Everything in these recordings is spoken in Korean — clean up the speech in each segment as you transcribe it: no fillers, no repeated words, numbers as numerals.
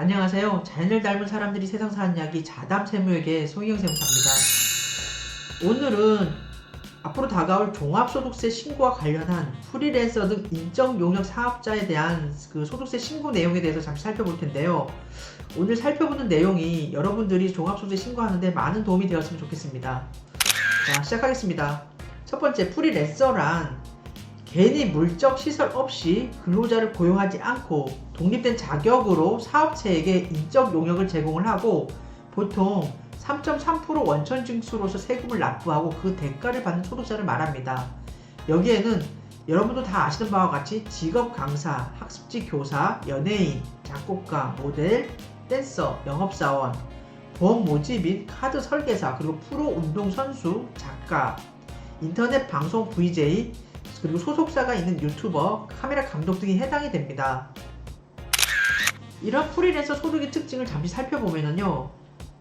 안녕하세요. 자연을 닮은 사람들이 세상 사는 이야기 자담 세무에게 송희영 세무사입니다. 오늘은 앞으로 다가올 종합소득세 신고와 관련한 프리랜서 등 인적 용역 사업자에 대한 그 소득세 신고 내용에 대해서 잠시 살펴볼 텐데요. 오늘 살펴보는 내용이 여러분들이 종합소득세 신고하는데 많은 도움이 되었으면 좋겠습니다. 자, 시작하겠습니다. 첫 번째, 프리랜서란 개인이 물적 시설 없이 근로자를 고용하지 않고 독립된 자격으로 사업체에게 인적 용역을 제공을 하고 보통 3.3% 원천 징수로서 세금을 납부하고 그 대가를 받는 소득자를 말합니다. 여기에는 여러분도 다 아시는 바와 같이 직업 강사, 학습지 교사, 연예인, 작곡가, 모델, 댄서, 영업사원, 보험 모집인, 카드 설계사, 그리고 프로 운동선수, 작가, 인터넷 방송 VJ, 그리고 소속사가 있는 유튜버, 카메라 감독 등이 해당이 됩니다. 이런 프리랜서 소득의 특징을 잠시 살펴보면요,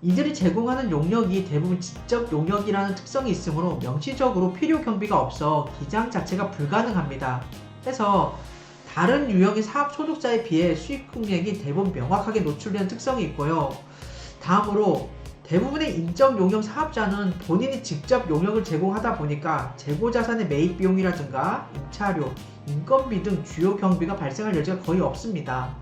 이들이 제공하는 용역이 대부분 지적 용역이라는 특성이 있으므로 명시적으로 필요 경비가 없어 기장 자체가 불가능합니다. 해서 다른 유형의 사업 소득자에 비해 수익 금액이 대부분 명확하게 노출되는 특성이 있고요. 다음으로 대부분의 인적 용역 사업자는 본인이 직접 용역을 제공하다 보니까 재고 자산의 매입 비용이라든가 임차료, 인건비 등 주요 경비가 발생할 여지가 거의 없습니다.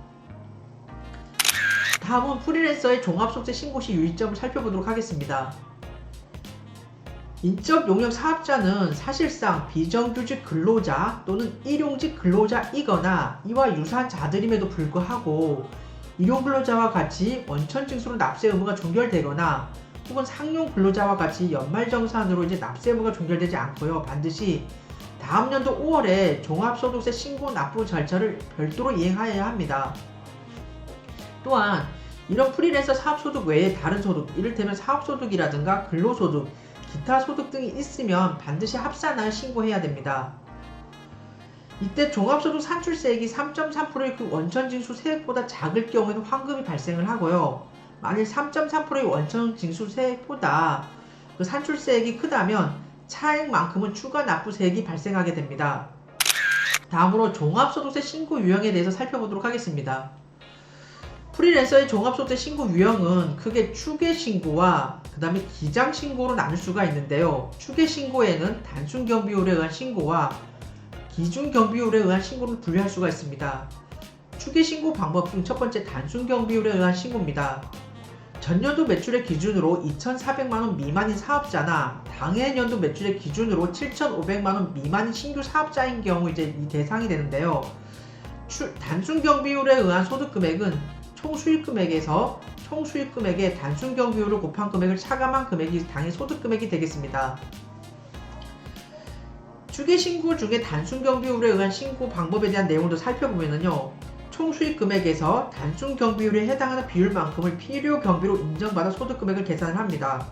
다음은 프리랜서의 종합소득세 신고 시 유의점을 살펴보도록 하겠습니다. 인적 용역 사업자는 사실상 비정규직 근로자 또는 일용직 근로자이거나 이와 유사한 자들임에도 불구하고 일용 근로자와 같이 원천 징수로 납세 의무가 종결되거나 혹은 상용 근로자와 같이 연말정산으로 납세 의무가 종결되지 않고요. 반드시 다음 연도 5월에 종합소득세 신고 납부 절차를 별도로 이행하여야 합니다. 또한 이런 프리랜서 사업소득 외에 다른 소득, 이를테면 사업소득이라든가 근로소득, 기타 소득 등이 있으면 반드시 합산하여 신고해야 됩니다. 이때 종합소득 산출세액이 3.3%의 그 원천징수 세액보다 작을 경우에는 환급이 발생을 하고요. 만일 3.3%의 원천징수 세액보다 그 산출세액이 크다면 차액만큼은 추가 납부세액이 발생하게 됩니다. 다음으로 종합소득세 신고 유형에 대해서 살펴보도록 하겠습니다. 프리랜서의 종합소득세 신고 유형은 크게 추계신고와 그 다음에 기장신고로 나눌 수가 있는데요. 추계신고에는 단순경비율에 의한 신고와 기준경비율에 의한 신고를 분류할 수가 있습니다. 추계신고 방법 중 첫 번째 단순경비율에 의한 신고입니다. 전년도 매출의 기준으로 2,400만원 미만인 사업자나 당해년도 매출의 기준으로 7,500만원 미만인 신규 사업자인 경우 이 대상이 되는데요. 단순경비율에 의한 소득금액은 총수익금액에서 총수익금액에 단순경비율을 곱한 금액을 차감한 금액이 당해 소득금액이 되겠습니다. 추계신고 중에 단순경비율에 의한 신고 방법에 대한 내용을 더 살펴보면요, 총수익금액에서 단순경비율에 해당하는 비율만큼을 필요경비로 인정받아 소득금액을 계산을 합니다.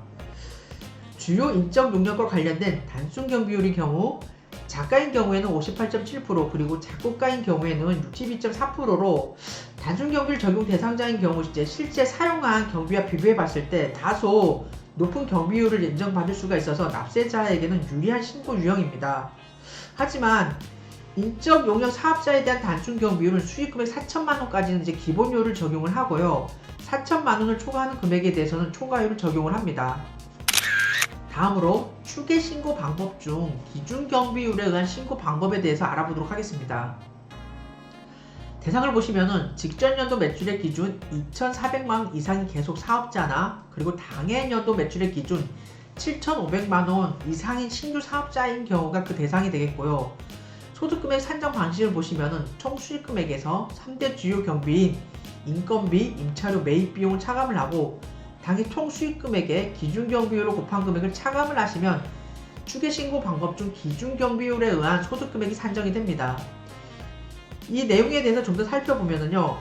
주요 인적 용역과 관련된 단순경비율의 경우 작가인 경우에는 58.7% 그리고 작곡가인 경우에는 62.4%로 단순경비율 적용 대상자인 경우 실제 사용한 경비와 비교해 봤을 때 다소 높은 경비율을 인정받을 수가 있어서 납세자에게는 유리한 신고 유형입니다. 하지만 인적 용역 사업자에 대한 단순 경비율은 수익금액 4천만원까지는 기본료를 적용을 하고요. 4천만원을 초과하는 금액에 대해서는 초과율을 적용을 합니다. 다음으로 추계신고 방법 중 기준경비율에 의한 신고 방법에 대해서 알아보도록 하겠습니다. 대상을 보시면은 직전년도 매출의 기준 2,400만원 이상인 계속 사업자나 그리고 당해년도 매출의 기준 7,500만원 이상인 신규 사업자인 경우가 그 대상이 되겠고요. 소득금액 산정 방식을 보시면은 총수익금액에서 3대 주요 경비인 인건비, 임차료, 매입비용을 차감을 하고 당해 총수익금액에 기준경비율로 곱한 금액을 차감을 하시면 추계신고 방법 중 기준경비율에 의한 소득금액이 산정이 됩니다. 이 내용에 대해서 좀 더 살펴보면요,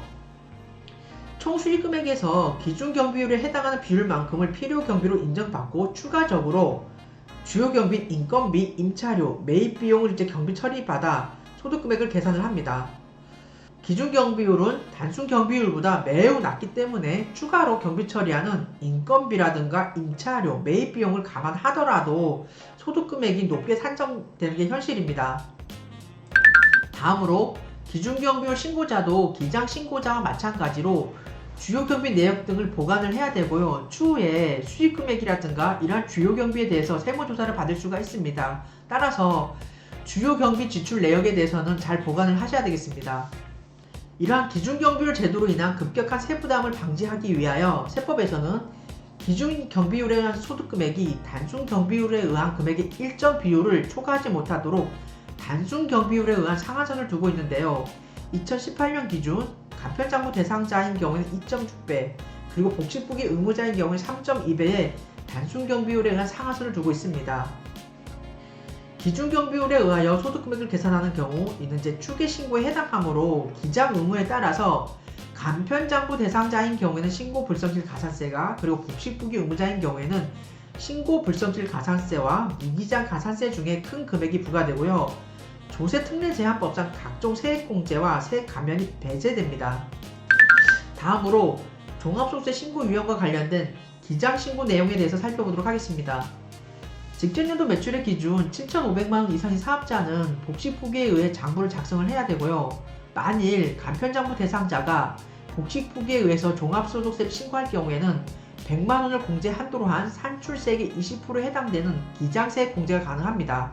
총수익금액에서 기준경비율에 해당하는 비율만큼을 필요경비로 인정받고 추가적으로 주요 경비인 인건비, 임차료, 매입비용을 경비 처리받아 소득금액을 계산을 합니다. 기준경비율은 단순경비율보다 매우 낮기 때문에 추가로 경비 처리하는 인건비라든가 임차료, 매입비용을 감안하더라도 소득금액이 높게 산정되는 게 현실입니다. 다음으로 기준경비율 신고자도 기장신고자와 마찬가지로 주요 경비 내역 등을 보관을 해야 되고요. 추후에 수익 금액이라든가 이러한 주요 경비에 대해서 세무조사를 받을 수가 있습니다. 따라서 주요 경비 지출 내역에 대해서는 잘 보관을 하셔야 되겠습니다. 이러한 기준경비율 제도로 인한 급격한 세부담을 방지하기 위하여 세법에서는 기준경비율에 의한 소득금액이 단순경비율에 의한 금액의 일정 비율을 초과하지 못하도록 단순경비율에 의한 상한선을 두고 있는데요. 2018년 기준 간편장부 대상자인 경우에는 2.6배, 그리고 복식부기 의무자인 경우에 3.2배의 단순경비율에 의한 상한선을 두고 있습니다. 기준경비율에 의하여 소득금액을 계산하는 경우 이는 이제 추계신고에 해당하므로 기장 의무에 따라서 간편장부 대상자인 경우에는 신고 불성실 가산세가, 그리고 복식부기 의무자인 경우에는 신고 불성실 가산세와 무기장 가산세 중에 큰 금액이 부과되고요. 조세특례제한법상 각종 세액공제와 세액 감면이 배제됩니다. 다음으로 종합소득세 신고 유형과 관련된 기장신고 내용에 대해서 살펴보도록 하겠습니다. 직전년도 매출의 기준 7,500만원 이상의 사업자는 복식부기에 의해 장부를 작성을 해야 되고요. 만일 간편장부 대상자가 복식부기에 의해서 종합소득세를 신고할 경우에는 100만원을 공제 한도로 한 산출세액의 20%에 해당되는 기장세액 공제가 가능합니다.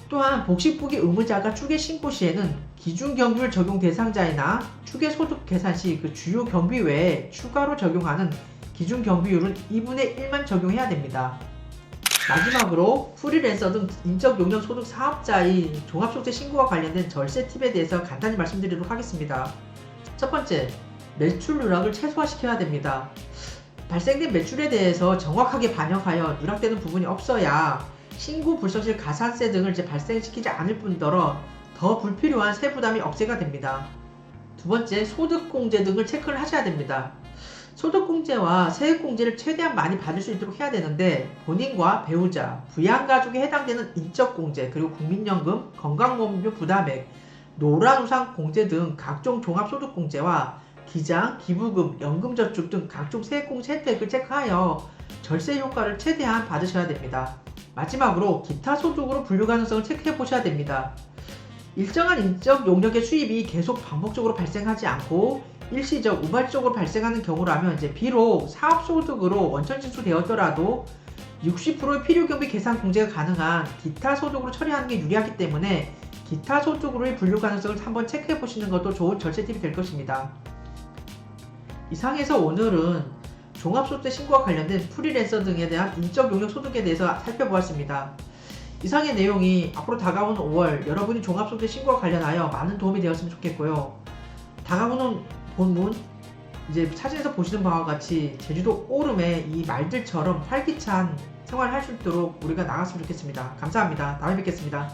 또한 복식부기 의무자가 추계신고 시에는 기준경비율 적용 대상자이나 추계소득 계산 시 그 주요 경비 외에 추가로 적용하는 기준경비율은 2분의 1만 적용해야 됩니다. 마지막으로 프리랜서 등 인적 용역 소득 사업자의 종합소득세 신고와 관련된 절세 팁에 대해서 간단히 말씀드리도록 하겠습니다. 첫 번째, 매출 누락을 최소화시켜야 됩니다. 발생된 매출에 대해서 정확하게 반영하여 누락되는 부분이 없어야 신고 불성실 가산세 등을 이제 발생시키지 않을 뿐더러 더 불필요한 세부담이 억제가 됩니다. 두 번째, 소득공제 등을 체크를 하셔야 됩니다. 소득공제와 세액공제를 최대한 많이 받을 수 있도록 해야 되는데 본인과 배우자, 부양가족에 해당되는 인적공제, 그리고 국민연금, 건강보험료 부담액, 노란우산공제 등 각종 종합소득공제와 기장, 기부금, 연금저축 등 각종 세액공제 혜택을 체크하여 절세 효과를 최대한 받으셔야 됩니다. 마지막으로 기타 소득으로 분류 가능성을 체크해 보셔야 됩니다. 일정한 인적 용역의 수입이 계속 반복적으로 발생하지 않고 일시적, 우발적으로 발생하는 경우라면 이제 비록 사업소득으로 원천 징수되었더라도 60%의 필요경비 계산 공제가 가능한 기타 소득으로 처리하는 게 유리하기 때문에 기타 소득으로의 분류 가능성을 한번 체크해 보시는 것도 좋은 절세 팁이 될 것입니다. 이상해서 오늘은 종합소득세 신고와 관련된 프리랜서 등에 대한 인적 용역 소득에 대해서 살펴보았습니다. 이상의 내용이 앞으로 다가오는 5월 여러분이 종합소득세 신고와 관련하여 많은 도움이 되었으면 좋겠고요. 다가오는 본문, 이제 사진에서 보시는 바와 같이 제주도 오름에 이 말들처럼 활기찬 생활을 할 수 있도록 우리가 나갔으면 좋겠습니다. 감사합니다. 다음에 뵙겠습니다.